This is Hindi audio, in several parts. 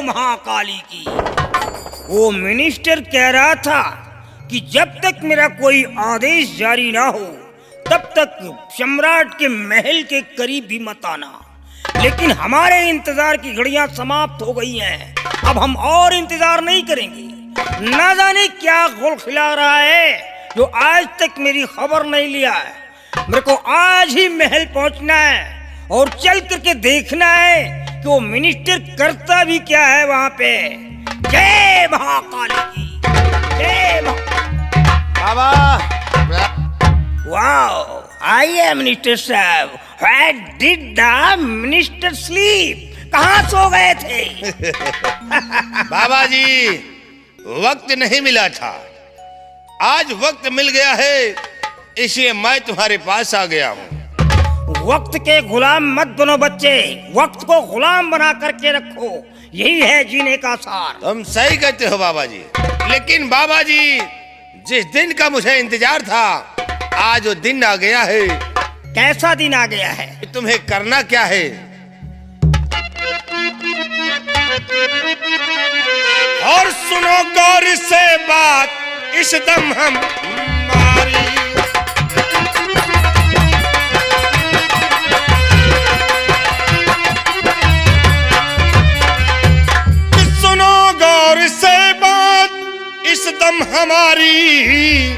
महाकाली की। वो मिनिस्टर कह रहा था कि जब तक मेरा कोई आदेश जारी ना हो तब तक सम्राट के महल के करीब भी मत आना। लेकिन हमारे इंतजार की घड़ियां समाप्त हो गई हैं। अब हम और इंतजार नहीं करेंगे। ना जाने क्या घोल खिला रहा है जो आज तक मेरी खबर नहीं लिया है। मेरे को आज ही महल पहुंचना है और चल करके देखना है कि वो मिनिस्टर करता भी क्या है वहां पे। जय महाकाली की, जय बाबा। वाओ, आइए मिनिस्टर साहब। Where did the minister sleep? कहाँ सो गए थे? बाबा जी, वक्त नहीं मिला था, आज वक्त मिल गया है, इसलिए मैं तुम्हारे पास आ गया हूँ। वक्त के गुलाम मत बनो बच्चे, वक्त को गुलाम बना करके रखो, यही है जीने का सार। तुम सही कहते हो बाबा जी। लेकिन बाबा जी, जिस दिन का मुझे इंतजार था, आज वो दिन आ गया है। कैसा दिन आ गया है? तुम्हें करना क्या है? और सुनो गौर से बात, इस दम हमारी। सुनो गौर से बात, इस दम हमारी,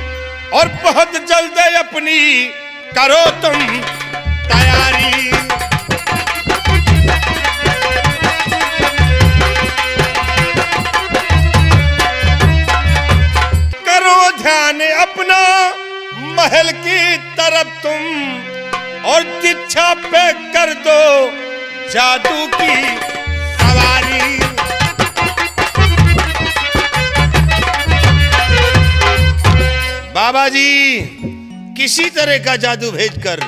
और बहुत जल्द अपनी करो तुम तैयारी। करो ध्यान अपना महल की तरफ तुम, और दीक्षा पे कर दो जादू की सवारी। बाबा जी, किसी तरह का जादू भेजकर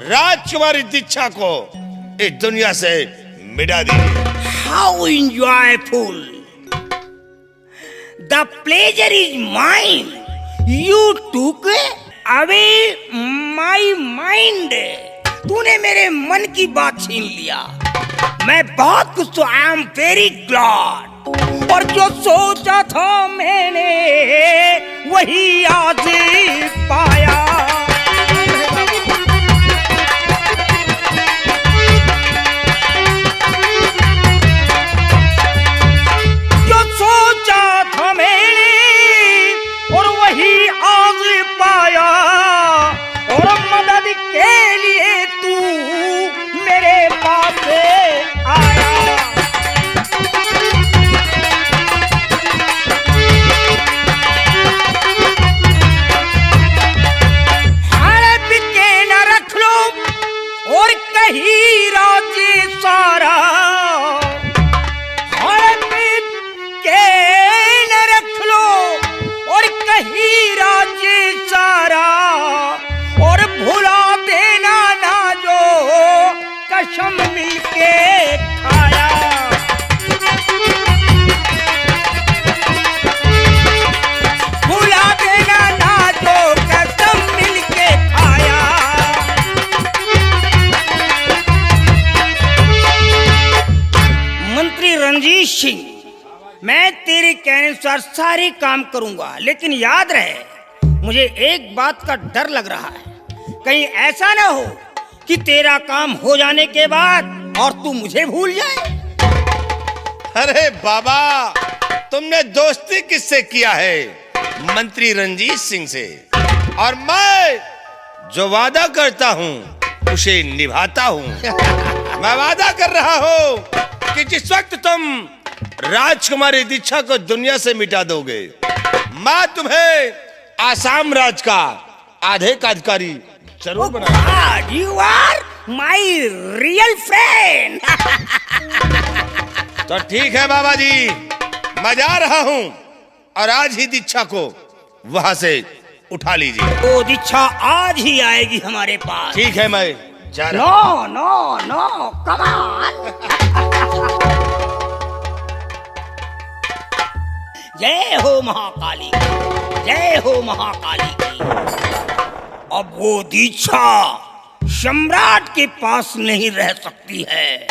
राजकुमारी दीक्षा को इस दुनिया से मिटा दीजिए। How enjoyable! The pleasure is mine. You took away my mind. तूने मेरे मन की बात छीन लिया। मैं बहुत खुश हूँ। I am very glad. और जो सोचा था मैंने वही आज पाया। जो सोचा था मैंने और वही आज पाया, और मदद के लिए तू मेरे पास आया। कहीं राज्य सारा के न रख लो, और कहीं राज्य सारा, और भुला देना ना जो कसम मिलके खाया। भुला देना ना जो कसम मिलके खाया। मंत्री रंजीत सिंह, मैं तेरे कहने अनुसार सारे काम करूंगा, लेकिन याद रहे मुझे एक बात का डर लग रहा है। कहीं ऐसा ना हो कि तेरा काम हो जाने के बाद और तू मुझे भूल जाए। अरे बाबा, तुमने दोस्ती किससे किया है? मंत्री रंजीत सिंह से। और मैं जो वादा करता हूँ उसे निभाता हूँ। मैं वादा कर रहा हूँ कि जिस वक्त तुम राजकुमारी दीक्षा को दुनिया से मिटा दोगे, मैं तुम्हें आसाम राज का आधे का अधिकारी जरूर बनाऊंगा। You are my real friend. तो ठीक है बाबा जी, मैं जा रहा हूँ, और आज ही दीक्षा को वहां से उठा लीजिए। वो दीक्षा आज ही आएगी हमारे पास। ठीक है, मैं जा रहा हूँ। No no no, come on. जय हो महाकाली, जय हो महाकाली की। अब वो दीक्षा सम्राट के पास नहीं रह सकती है।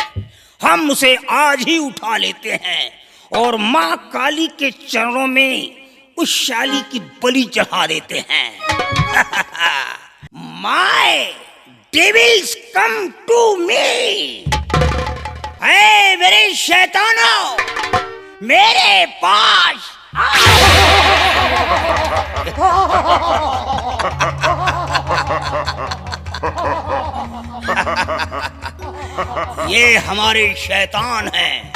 हम उसे आज ही उठा लेते हैं और माँ काली के चरणों में उस शाली की बलि चढ़ा देते हैं। My devils come to me. है मेरे शैतानों, मेरे पास ये हमारे शैतान हैं।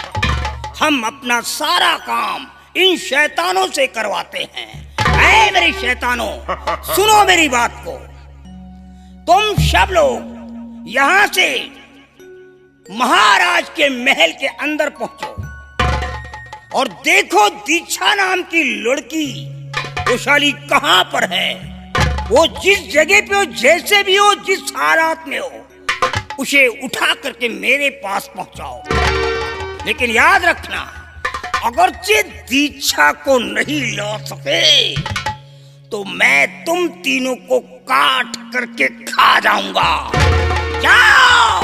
हम अपना सारा काम इन शैतानों से करवाते हैं। ऐ मेरे शैतानों, सुनो मेरी बात को। तुम सब लोग यहाँ से महाराज के महल के अंदर पहुंचो और देखो दीक्षा नाम की लड़की वो शाली कहाँ पर है। वो जिस जगह पे हो, जैसे भी हो, जिस हालात में हो, उसे उठा करके मेरे पास पहुंचाओ। लेकिन याद रखना, अगर दीक्षा को नहीं ला सके तो मैं तुम तीनों को काट करके खा जाऊंगा। जाओ,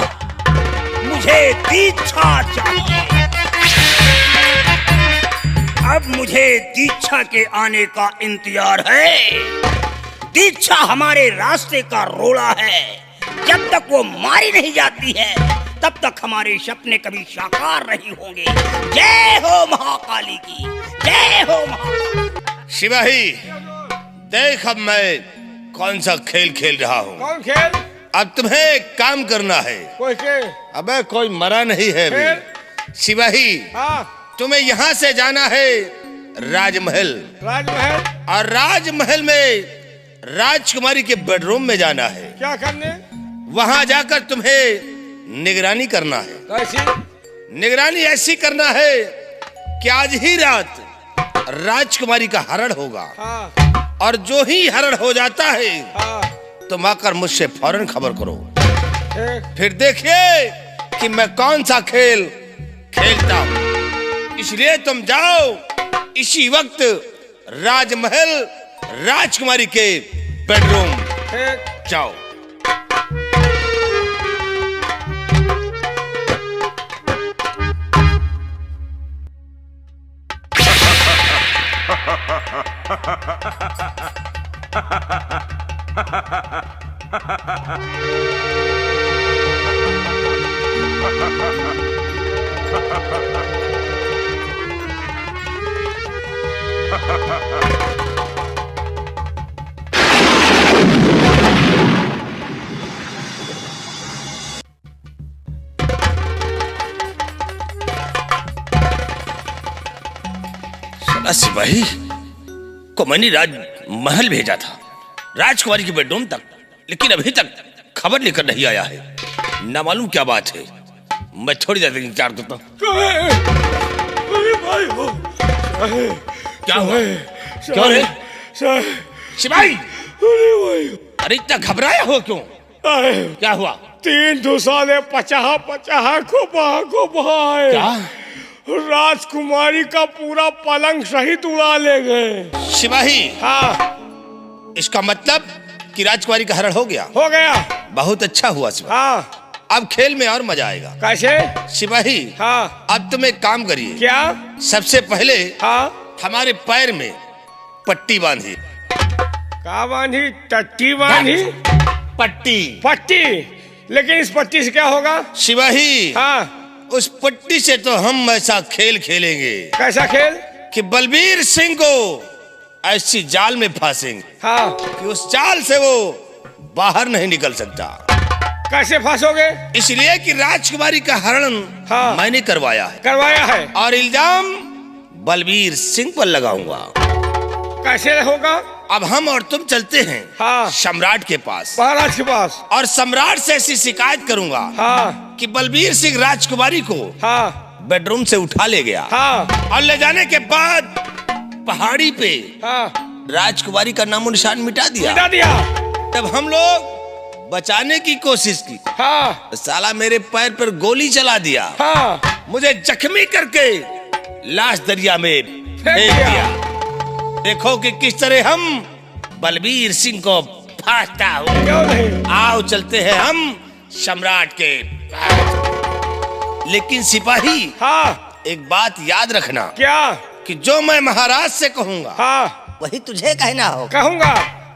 मुझे दीक्षा चाहिए। अब मुझे दीक्षा के आने का इंतजार है। दीक्षा हमारे रास्ते का रोड़ा है। जब तक वो मारी नहीं जाती है तब तक हमारे सपने कभी साकार नहीं होंगे। जय हो महाकाली की, जय हो महाकाली। सिपाही, देख अब मैं कौन सा खेल खेल रहा हूँ। कौन खेल? अब तुम्हें एक काम करना है। कोई खेल? अबे कोई मरा नहीं है अभी। सिपाही, हाँ, तुम्हें यहाँ से जाना है राजमहल। राजमहल? और राजमहल में राजकुमारी के बेडरूम में जाना है। क्या करने? वहां जाकर तुम्हें निगरानी करना है। कैसी? निगरानी ऐसी करना है कि आज ही रात राजकुमारी का हरण होगा। हाँ, और जो ही हरण हो जाता है हाँ, तुम आकर मुझसे फौरन खबर करो। ठीक। फिर देखिए कि मैं कौन सा खेल खेलता हूँ। इसलिए तुम जाओ इसी वक्त राजमहल, राजकुमारी के बेडरूम ठीक। जाओ। सिपाही को मैंने राजमहल भेजा था, राजकुमारी के बेडरूम तक, लेकिन अभी तक खबर लेकर नहीं आया है। ना मालूम क्या बात है। मैं थोड़ी देर इंतजार करता हूँ। अरे भाई हो। क्या हुआ? क्यों रे? सिपाही, अरे भाई, अरे इतना घबराया हो क्यों? क्या हुआ? 3 दुसाले 50 खूब आए। क्या? राजकुमारी का पूरा पलंग सहित उड़ा ले गए। सिपाही, हाँ, इसका मतलब कि राजकुमारी का हरण हो गया। हो गया। बहुत अच्छा हुआ सिपाही। हाँ, अब खेल में और मजा आएगा। कैसे? सिपाही, हाँ, अब तुम एक काम करिए। क्या? सबसे पहले हाँ, हमारे पैर में पट्टी बांधिए। का बांधी? टट्टी बांधी? पट्टी। पट्टी? लेकिन इस पट्टी से क्या होगा? सिपाही, हाँ, उस पट्टी से तो हम ऐसा खेल खेलेंगे कैसा खेल? कि बलबीर सिंह को ऐसी जाल में फांसेंगे हाँ, कि उस जाल से वो बाहर नहीं निकल सकता। कैसे फांसोगे? इसलिए कि राजकुमारी का हरण हाँ, मैंने करवाया है करवाया है। और इल्जाम बलबीर सिंह पर लगाऊंगा। कैसे होगा? अब हम और तुम चलते हैं हाँ, सम्राट के पास महाराज के पास। और सम्राट से ऐसी शिकायत करूंगा हाँ, कि बलबीर सिंह राजकुमारी को हाँ, बेडरूम से उठा ले गया। हाँ, और ले जाने के बाद पहाड़ी पे हाँ, राजकुमारी का नामो निशान मिटा दिया। मिटा दिया। तब हम लोग बचाने की कोशिश की। हाँ, साला मेरे पैर पर गोली चला दिया। हाँ, मुझे जख्मी करके लाश दरिया में फेंक दिया। देखो कि किस तरह हम बलबीर सिंह को फांसता हूँ। क्यों नहीं? आओ चलते हैं हम सम्राट के पास। लेकिन सिपाही, हाँ एक बात याद रखना क्या? कि जो मैं महाराज से कहूंगा हाँ वही तुझे कहना हो। कहूँगा।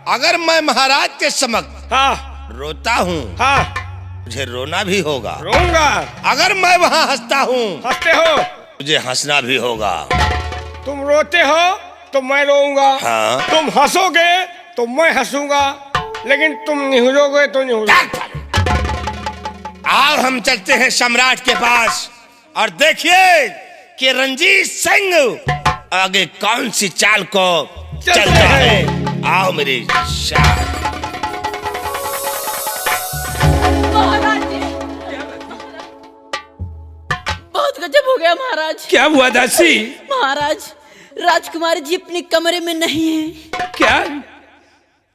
अगर मैं महाराज के समक्ष हाँ रोता हूँ, हाँ मुझे रोना भी होगा। रोऊंगा। अगर मैं वहाँ हंसता हूँ, हंसते हो? मुझे हंसना भी होगा। तुम रोते हो तो मैं रोऊंगा। हाँ। तुम हंसोगे तो मैं हंसूंगा, लेकिन तुम निहुरोगे तो निहुरोगे। आओ हम चलते हैं सम्राट के पास और देखिए कि रंजीत सिंह आगे कौन सी चाल को चलता है। आओ मेरी शान। महाराज जी, बहुत गजब हो गया महाराज। क्या हुआ दासी? महाराज, राजकुमारी जी अपने कमरे में नहीं है। क्या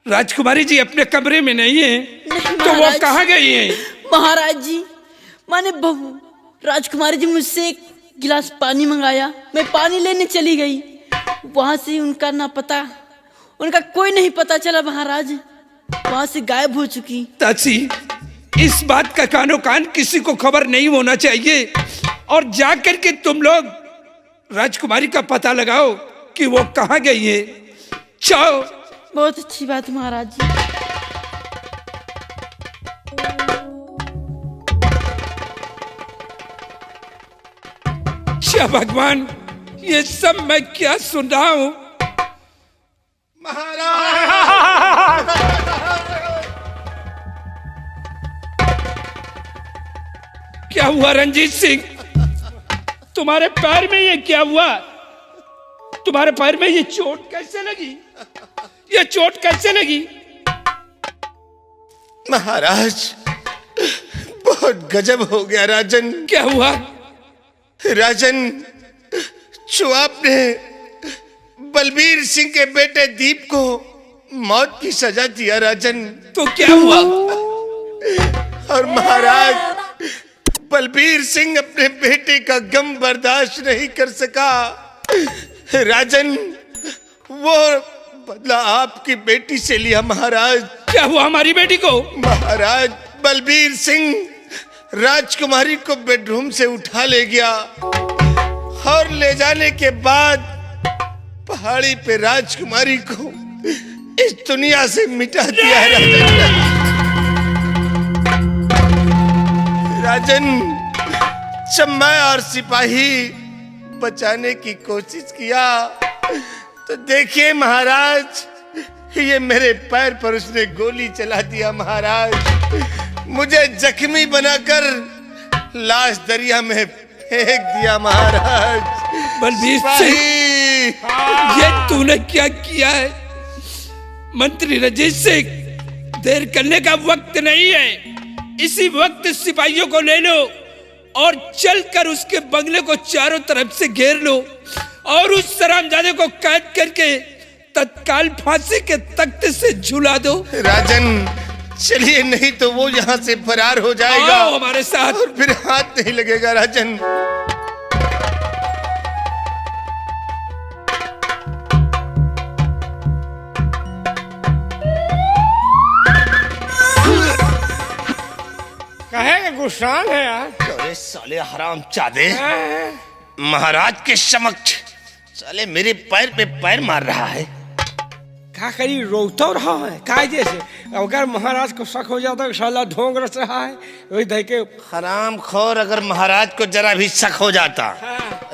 राजकुमारी जी अपने कमरे में नहीं है? नहीं तो वो महाराज। कहाँ गई हैं? महाराज जी, माने बहू राजकुमारी जी मुझसे एक गिलास पानी मंगाया, मैं पानी लेने चली गई, वहां से उनका ना पता, उनका कोई नहीं पता चला महाराज, वहां से गायब हो चुकी। दासी, इस बात का कानो कान किसी को खबर नहीं होना चाहिए, और जाकर के तुम लोग राजकुमारी का पता लगाओ कि वो कहाँ गई है। जाओ। बहुत अच्छी बात महाराज जी। क्या भगवान, ये सब मैं क्या सुन रहा हूँ? क्या हुआ रंजीत सिंह? तुम्हारे पैर में ये क्या हुआ? तुम्हारे पैर में ये चोट कैसे लगी? ये चोट कैसे लगी? महाराज, बहुत गजब हो गया राजन। क्या हुआ? राजन, जो आपने बलबीर सिंह के बेटे दीप को मौत की सजा दिया राजन। तो क्या हुआ? और महाराज, बलबीर सिंह अपने बेटे का गम बर्दाश्त नहीं कर सका। राजन, वो बदला आपकी बेटी से लिया महाराज। क्या हुआ हमारी बेटी को? महाराज, बलबीर सिंह राजकुमारी को बेडरूम से उठा ले गया और ले जाने के बाद पहाड़ी पे राजकुमारी को इस दुनिया से मिटा दिया है राजन। जब मैं और सिपाही बचाने की कोशिश किया तो देखिए महाराज, ये मेरे पैर पर उसने गोली चला दिया महाराज। मुझे जख्मी बनाकर लाश दरिया में फेंक दिया महाराज। बलबीर सिंह, ये तूने क्या किया है? मंत्री रंजीत सिंह, देर करने का वक्त नहीं है। इसी वक्त सिपाहियों को ले लो और चलकर उसके बंगले को चारों तरफ से घेर लो और उस हरामजादे को कैद करके तत्काल फांसी के तख्ते से झुला दो। राजन, चलिए, नहीं तो वो यहाँ से फरार हो जाएगा। आओ हमारे साथ। और फिर हाथ नहीं लगेगा राजन। कहे गुस्सान है यार। अरे साले हरामजादे, महाराज के समक्ष साले मेरे पैर पे पैर मार रहा है। क्या करी, रोता रहा है कायदे से। अगर महाराज को शक हो जाता है साला ढोंग रच रहा है, वही देख के हरामखोर, अगर महाराज को जरा भी शक हो जाता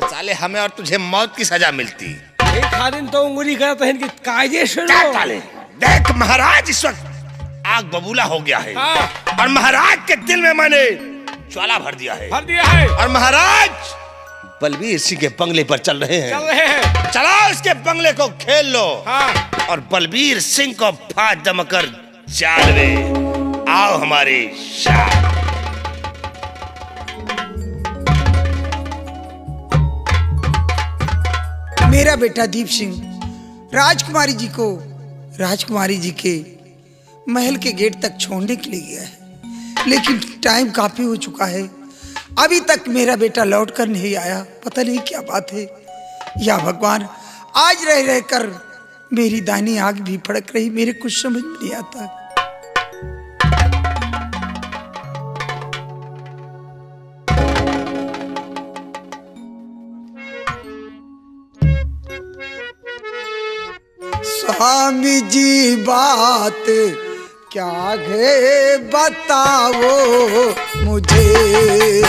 साले हमें और तुझे मौत की सजा मिलती। एक दिन तो उंगली करते हैं कि कायदे से क्या लो। साले, देख महाराज इस वक्त आग बबूला हो गया है और महाराज के दिल में मैंने ज्वाला भर दिया है। भर दिया है। और महाराज बलबीर सिंह के बंगले पर चल रहे हैं। चल रहे हैं। चलाओ उसके बंगले को खेल लो। हाँ। और बलबीर सिंह को फांद दमकर चाल में आओ हमारे शाह। मेरा बेटा दीप सिंह राजकुमारी जी को राजकुमारी जी के महल के गेट तक छोड़ने के लिए गया है, लेकिन टाइम काफी हो चुका है, अभी तक मेरा बेटा लौट कर नहीं आया। पता नहीं क्या बात है। या भगवान, आज रह रहकर मेरी दाहिनी आंख भी फड़क रही, मेरे कुछ समझ में नहीं आता। स्वामी जी बात क्या है बताओ मुझे।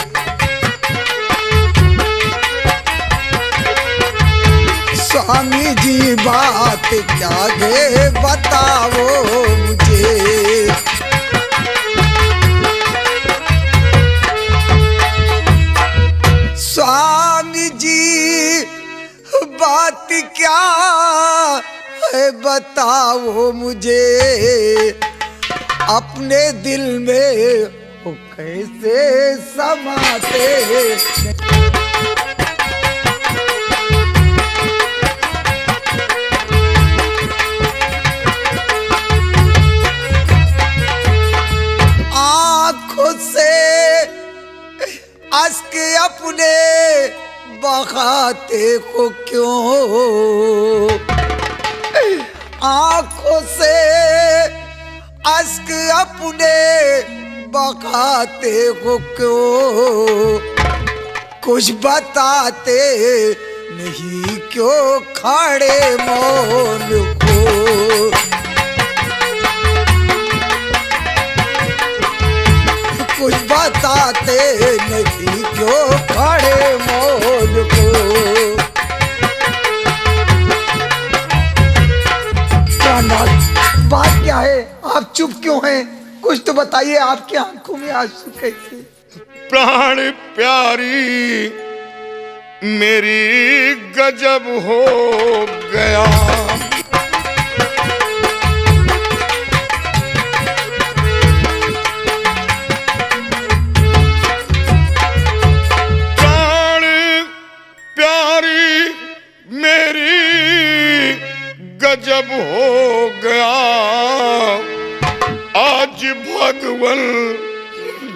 स्वामी जी बात क्या है बताओ मुझे। स्वामी जी बात क्या है बताओ मुझे। अपने दिल में वो कैसे समाते। आँखों से अश्क अपने बहाते को क्यों। आँखों से अश्क अपने बहाते को क्यों। कुछ बताते नहीं क्यों खड़े मौन को। कुछ बताते नहीं क्यों खड़े मौन को। बात क्या है, आप चुप क्यों हैं? कुछ तो बताइए, आपकी आंखों में आंसू कैसे? प्राण प्यारी मेरी गजब हो गया। प्राण प्यारी मेरी गजब हो गया। आज भगवान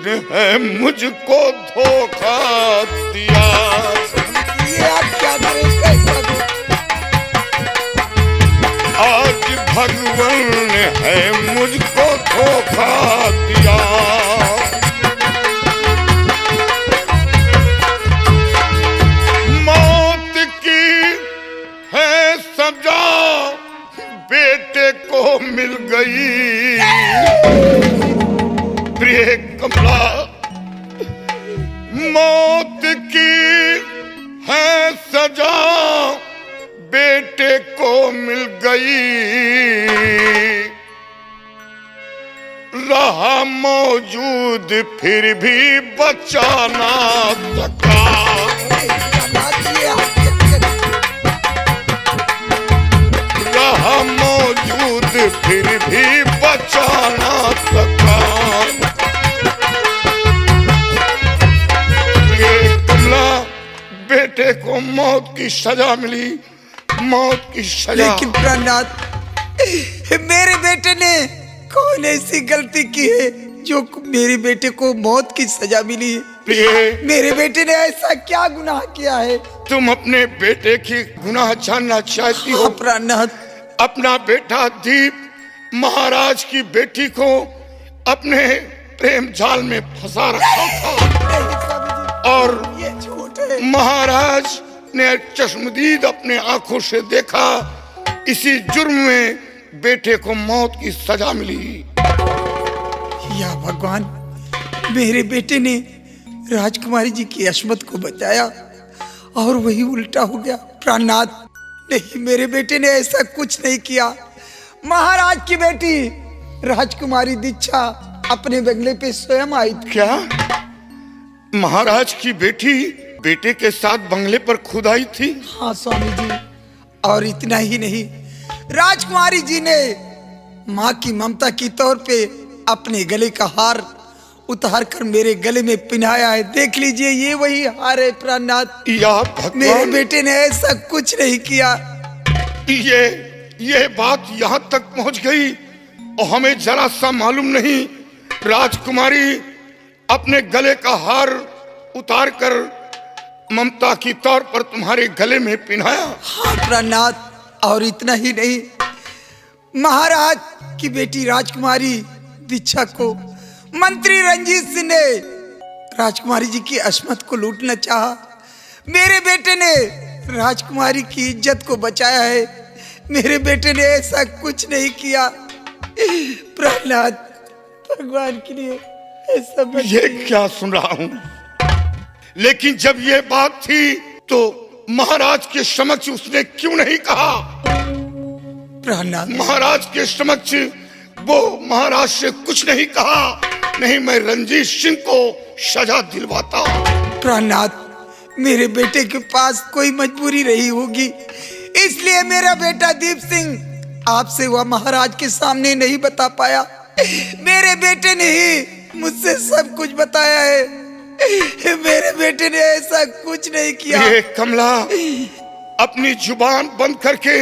ने है मुझको धोखा दिया। ये आप क्या करें, कैसा दो? आज भगवान ने है मुझको धोखा दिया। मौत की है सजा बेटे को मिल गई। प्रिय कमला, मौत की है सजा बेटे को मिल गई। रहा मौजूद फिर भी बचा ना सका। रहा मौजूद फिर भी बचा ना सका। ये कमला, बेटे को मौत की सजा मिली, मौत की सजा। लेकिन प्राणनाथ, मेरे बेटे ने कौन ऐसी गलती की है जो मेरे बेटे को मौत की सजा मिली है? प्रिय, मेरे बेटे ने ऐसा क्या गुनाह किया है? तुम अपने बेटे की गुनाह जानना चाहती हो? प्राणनाथ, अपना बेटा दीप महाराज की बेटी को अपने प्रेम जाल में फंसा रखा था और ये झूठ है। महाराज ने चश्मदीद अपने आंखों से देखा। इसी जुर्म में बेटे को मौत की सजा मिली। या भगवान, मेरे बेटे ने राजकुमारी जी की अशमत को बचाया और वही उल्टा हो गया। प्राणनाथ, नहीं, मेरे बेटे ने ऐसा कुछ नहीं किया। महाराज की बेटी राजकुमारी दीक्षा अपने बंगले पे स्वयं आई थी। क्या महाराज की बेटी बेटे के साथ बंगले पर खुद आई थी? हाँ स्वामी जी, और इतना ही नहीं, राजकुमारी जी ने माँ की ममता की तौर पे अपने गले का हार उतार कर मेरे गले में पहनाया है। देख लीजिए, ये वही हार है प्राणनाथ। या भगवान, मेरे बेटे ने ऐसा कुछ नहीं किया। ये बात यहाँ तक पहुँच गई और हमें जरा सा मालूम नहीं। राजकुमारी अपने गले का हार उतार कर ममता की तौर पर तुम्हारे गले में पहनाया। हाँ प्राणनाथ, और इतना ही नहीं, महाराज की बेटी राजकुमारी दीक्षा को मंत्री रंजीत सिंह ने राजकुमारी जी की अशमत को लूटना चाहा। मेरे बेटे ने राजकुमारी की इज्जत को बचाया है। मेरे बेटे ने ऐसा कुछ नहीं किया। प्रहलाद, भगवान के लिए ऐसा मत ये कहिए। क्या सुन रहा हूँ? लेकिन जब ये बात थी तो महाराज के समक्ष उसने क्यों नहीं कहा? प्रहलाद, महाराज के समक्ष वो महाराज से कुछ नहीं कहा, नहीं मैं रंजीत सिंह को सजा दिलवाता। प्रहलाद, मेरे बेटे के पास कोई मजबूरी रही होगी, इसलिए मेरा बेटा दीप सिंह आपसे वह महाराज के सामने नहीं बता पाया। मेरे बेटे ने ही मुझसे सब कुछ बताया है। मेरे बेटे ने ऐसा कुछ नहीं किया। ये कमला अपनी जुबान बंद करके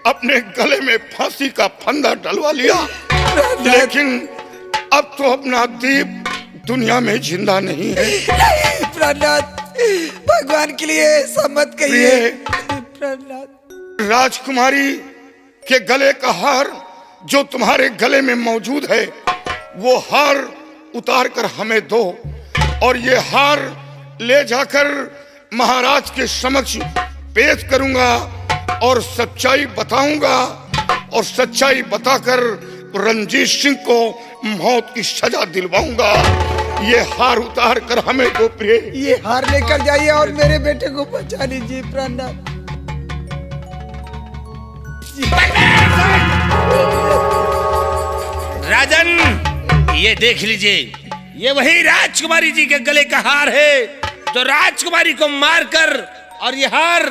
अपने गले में फांसी का फंदा डलवा लिया, लेकिन अब तो अपना दीप दुनिया में जिंदा नहीं है। नहीं प्रहलाद, भगवान के लिए ऐसा मत कहिए। प्रहलाद, राजकुमारी के गले का हार जो तुम्हारे गले में मौजूद है, वो हार उतार कर हमें दो और ये हार ले जाकर महाराज के समक्ष पेश करूंगा और सच्चाई बताऊंगा और सच्चाई बताकर रंजीत सिंह को मौत की सजा दिलवाऊंगा। ये हार उतार कर हमें दो प्रिय। ये हार लेकर जाइए और मेरे बेटे को बचा लीजिए। प्रहलाद, राजन, ये देख लीजिए, ये वही राजकुमारी जी के गले का हार है जो राजकुमारी को मारकर और ये हार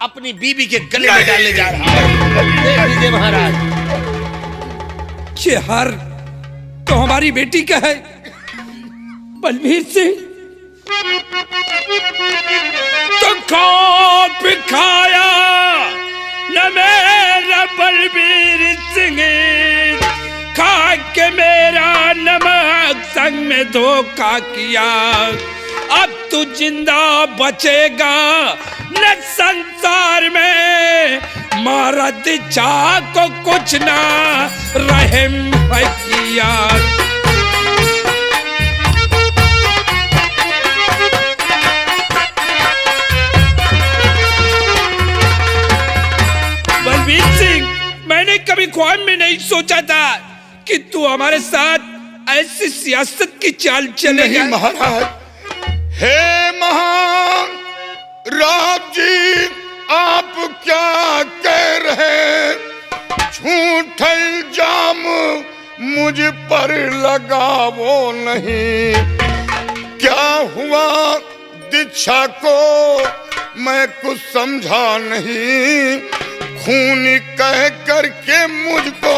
अपनी बीबी के गले में डालने जा रहा है। देख लीजिए महाराज। ये हार तो हमारी बेटी का है बलबीर सिंह। तो कौप खाया न मेरा बलबीर सिंह, खा के मेरा नमक संग में धोखा किया। अब तू जिंदा बचेगा न संसार में, मरद चाह को कुछ ना रहम है किया। बलबीर सिंह, मैंने कभी ख्वाब में नहीं सोचा था कि तू हमारे साथ ऐसी सियासत की चाल चलेगा। नहीं महाराज, हे महान राज जी, आप क्या कह रहे? झूठ इल्जाम मुझ पर लगावो नहीं। क्या हुआ दीक्षा को मैं कुछ समझा नहीं, खून कह करके मुझको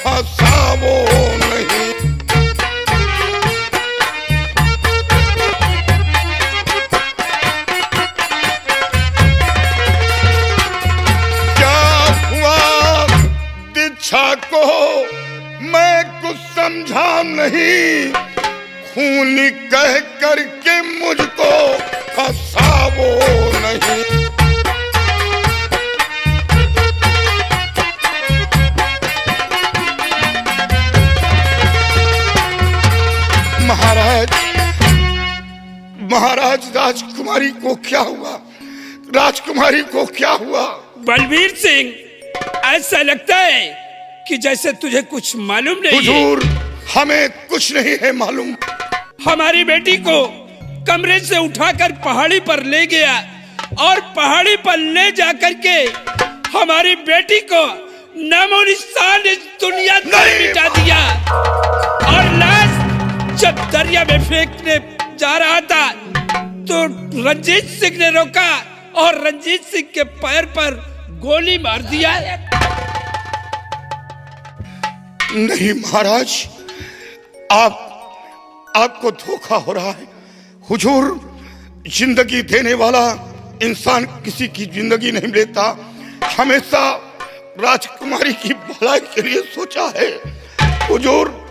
फंसावो नहीं। क्या हुआ दीक्षा को मैं कुछ समझा नहीं, खून कह करके मुझको फंसावो नहीं। महाराज, महाराज राजकुमारी को क्या हुआ? राजकुमारी को क्या हुआ? बलबीर सिंह, ऐसा लगता है कि जैसे तुझे कुछ मालूम नहीं है। हुजूर, हमें कुछ नहीं है मालूम। हमारी बेटी को कमरे से उठाकर पहाड़ी पर ले गया और पहाड़ी पर ले जाकर के हमारी बेटी को नामो निशान इस दुनिया से मिटा दिया। और लाश जब दरिया में फेंकने जा रहा था तो रंजीत सिंह ने रोका और रंजीत सिंह के पैर पर गोली मार दिया। नहीं महाराज, आपको धोखा हो रहा है। हुजूर, जिंदगी देने वाला इंसान किसी की जिंदगी नहीं लेता, हमेशा राजकुमारी की भलाई के लिए सोचा है। हुजूर,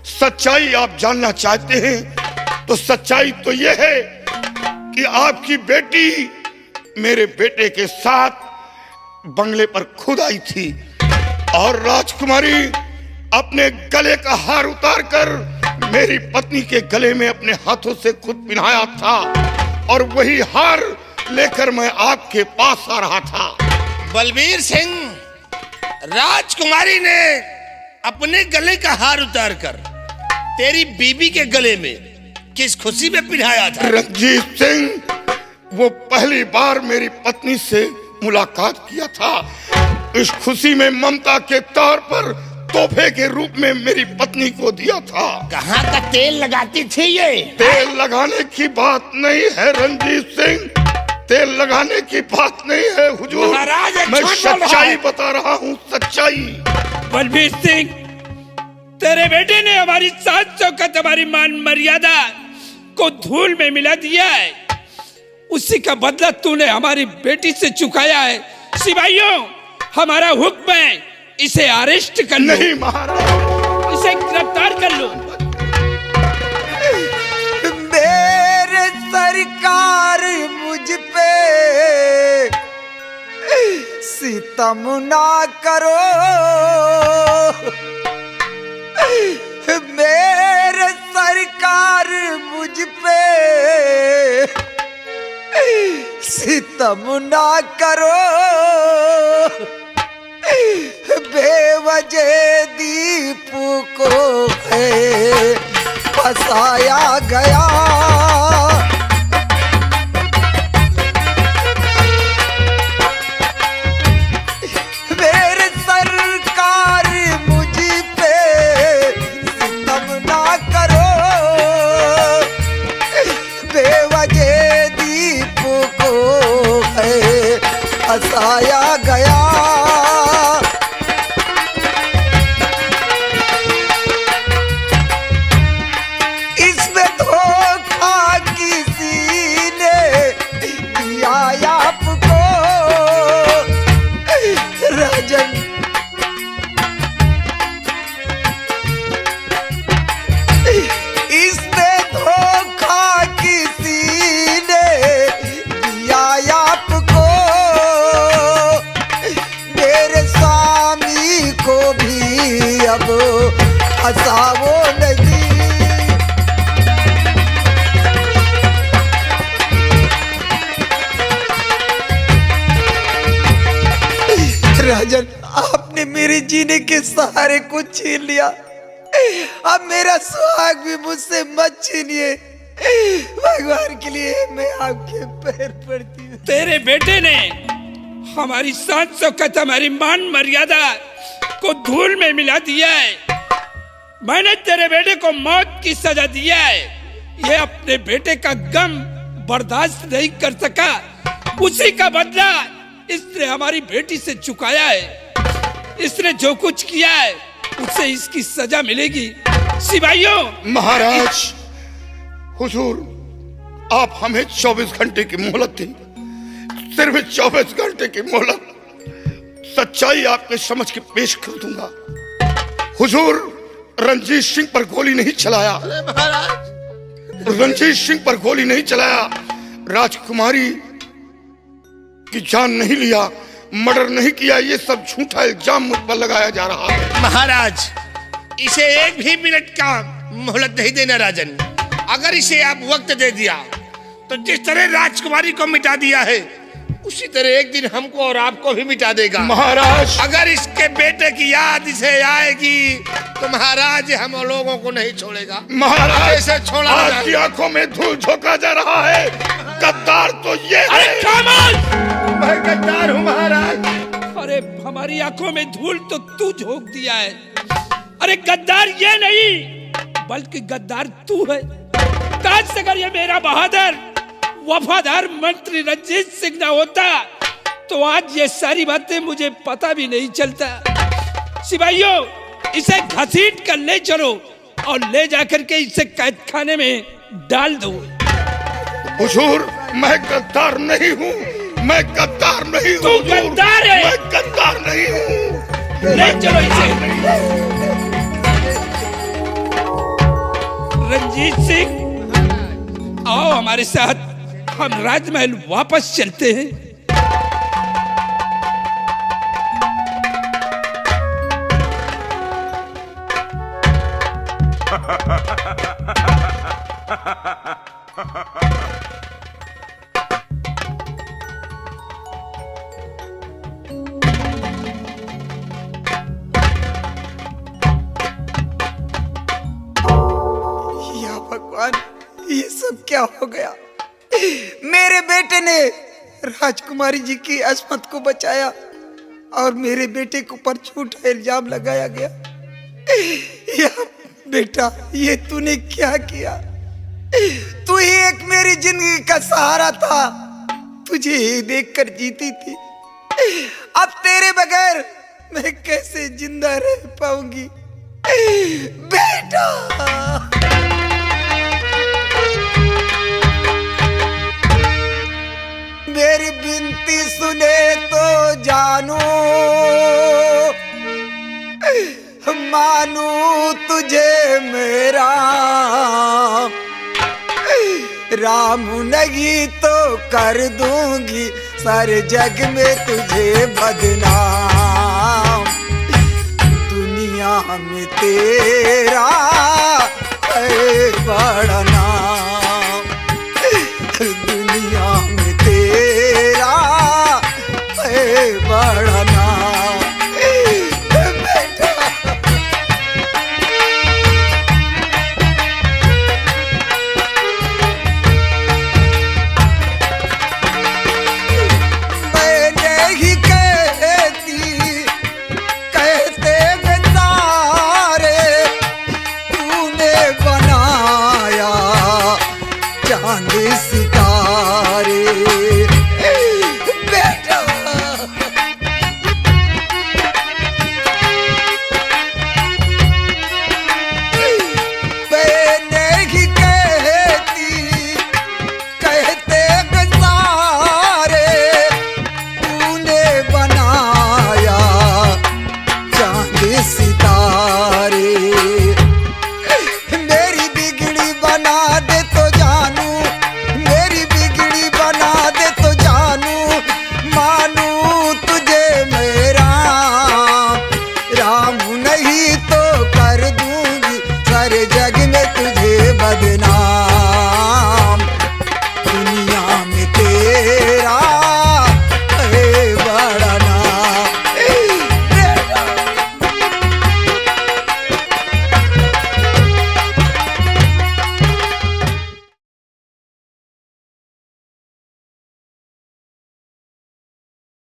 सच्चाई आप जानना चाहते हैं तो सच्चाई तो यह है कि आपकी बेटी मेरे बेटे के साथ बंगले पर खुद आई थी और राजकुमारी अपने गले का हार उतारकर मेरी पत्नी के गले में अपने हाथों से खुद पहनाया था और वही हार लेकर मैं आपके पास आ रहा था। बलबीर सिंह, राजकुमारी ने अपने गले का हार उतारकर तेरी बीबी के गले में किस खुशी में पिन्हाया था? रंजीत सिंह, वो पहली बार मेरी पत्नी से मुलाकात किया था। इस खुशी में ममता के तौर पर तोहफे के रूप में मेरी पत्नी को दिया था। कहाँ का तेल लगाती थी ये? तेल लगाने की बात नहीं है रंजीत सिंह, तेल लगाने की बात नहीं है हुजूर। महाराज, मैं झूठ बोल रहा सच्चाई है। बता रहा हूँ, सच्चाई। बलबीर सिंह, तेरे बेटे ने हमारी सात शौकत, हमारी मान मर्यादा को धूल में मिला दिया है। उसी का बदला तूने हमारी बेटी से चुकाया है। सिपाहियों, हमारा हुक्म है, इसे अरेस्ट कर लो। नहीं महाराज, इसे गिरफ्तार कर लो। मेरे सरकार मुझ पे सितम ना करो, मेरे सरकार मुझ पे सितम ना करो, बेवजह दीप को है फसाया गया। मेरे सरकार मुझ पे सितम ना करो, बेवजह दीप को है फसाया गया। फसावो नहीं। राजन, आपने मेरे जीने के सहारे को छीन लिया, अब मेरा सुहाग भी मुझसे मत छीनिए। भगवान के लिए मैं आपके पैर पड़ती हूँ। तेरे बेटे ने हमारी सात शौकत, हमारी मान मर्यादा को धूल में मिला दिया है। मैंने तेरे बेटे को मौत की सजा दिया है। ये अपने बेटे का गम बर्दाश्त नहीं कर सका, उसी का बदला इसने हमारी बेटी से चुकाया है। इसने जो कुछ किया है उससे इसकी सजा मिलेगी। सिपाहियों, महाराज, हुजूर, आप हमें 24 घंटे की मोहलत दी, सिर्फ 24 घंटे की मोहलत। सच्चाई आपके समझ के पेश कर दूंगा। हुजूर, रंजीत सिंह पर गोली नहीं चलाया, रंजीत सिंह पर गोली नहीं चलाया, राजकुमारी की जान नहीं लिया, मर्डर नहीं किया। ये सब झूठा इल्जाम मुझ पर लगाया जा रहा है। महाराज, इसे एक भी मिनट का मोहलत नहीं देना राजन। अगर इसे आप वक्त दे दिया तो जिस तरह राजकुमारी को मिटा दिया है उसी तरह एक दिन हमको और आपको भी मिटा देगा। महाराज, अगर इसके बेटे की याद इसे आएगी तो महाराज हम लोगों को नहीं छोड़ेगा। महाराज, ऐसे छोड़ा ना आपकी आंखों में धूल झोंका जा रहा है। गद्दार तो ये अरे है। खामोश! मैं गद्दार हूँ महाराज। अरे हमारी आंखों में धूल तो तू झोंक दिया है। अरे गद्दार ये नहीं बल्कि गद्दार तू है। काश अगर ये मेरा बहादुर वफादार मंत्री रंजीत सिंह ना होता तो आज ये सारी बातें मुझे पता भी नहीं चलता। सिपाहियों, इसे घसीट कर ले चलो और ले जाकर के इसे कैद खाने में डाल दो। हुजूर, मैं गद्दार नहीं हूँ, मैं गद्दार नहीं हूँ। तू गद्दार है। मैं गद्दार नहीं हूँ। ले चलो इसे। रंजीत सिंह, आओ हमारे साथ, हम राजमहल वापस चलते हैं। भगवान, ये सब क्या हो गया? मेरे बेटे ने राजकुमारी जी की अस्मत को बचाया और मेरे बेटे के ऊपर झूठा इल्जाम लगाया गया। या बेटा, ये तूने क्या किया? तू ही एक मेरी जिंदगी का सहारा था, तुझे ही देखकर जीती थी। अब तेरे बगैर मैं कैसे जिंदा रह पाऊंगी बेटा? मेरी विनती सुने तो जानू, मानू तुझे मेरा राम, नहीं तो कर दूंगी सारे जग में तुझे बदनाम। दुनिया में तेरा है बड़ा नाम, दुनिया में तेरा है बड़ा नाम बेटा। कहते बेचारे तूने